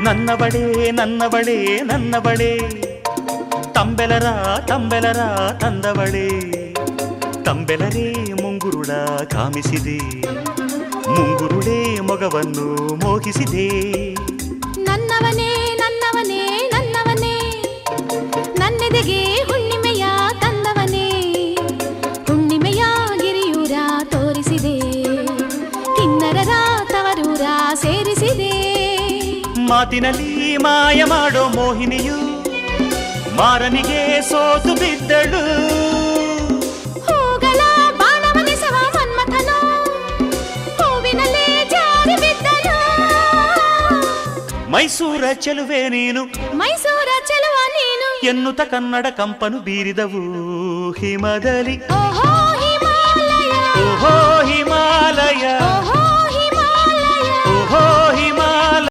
ನನ್ನವಳೇ ನನ್ನವಳೇ ನನ್ನವಳೇ ತಂಬೆಲರ ತಂಬೆಲರ ತಂದವಳೇ ತಂಬೆಲರೇ ಮುಂಗುರುಳ ಕಾಮಿಸಿದೆ ಮುಂಗುರುಳೇ ಮೊಗವನ್ನು ಮೋಹಿಸಿದೆ ನನ್ನವನೇ ನನ್ನವನೇ ನನ್ನವನೇ ನನ್ನೆದೆಗೆ ಹುಣ್ಣಿಮೆಯ ತಂದವನೇ ಹುಣ್ಣಿಮೆಯ ಗಿರಿಯೂರ ತೋರಿಸಿದೆ ಕಿನ್ನರರ ತವರೂರ ಸೇರಿಸಿದೆ ಮಾತಿನಲ್ಲಿ ಮಾಯ ಮಾಡೋ ಮೋಹಿನಿಯು ಮಾರನಿಗೆ ಸೋತು ಬಿದ್ದಳು ಹೂಗಳ ಬಾಣವನಿಸವ ಮನ್ಮಥನು ಹೂವಿನಲ್ಲೇ ಜಾರಿ ಬಿದ್ದನು ಮೈಸೂರ ಚೆಲುವೆ ನೀನು ಮೈಸೂರ ಚೆಲುವ ನೀನು ಎನ್ನುತ್ತ ಕನ್ನಡ ಕಂಪನು ಬೀರಿದವು ಹಿಮದಲ್ಲಿ ಓಹೋ ಹಿಮಾಲಯ ಓಹೋ ಹಿಮ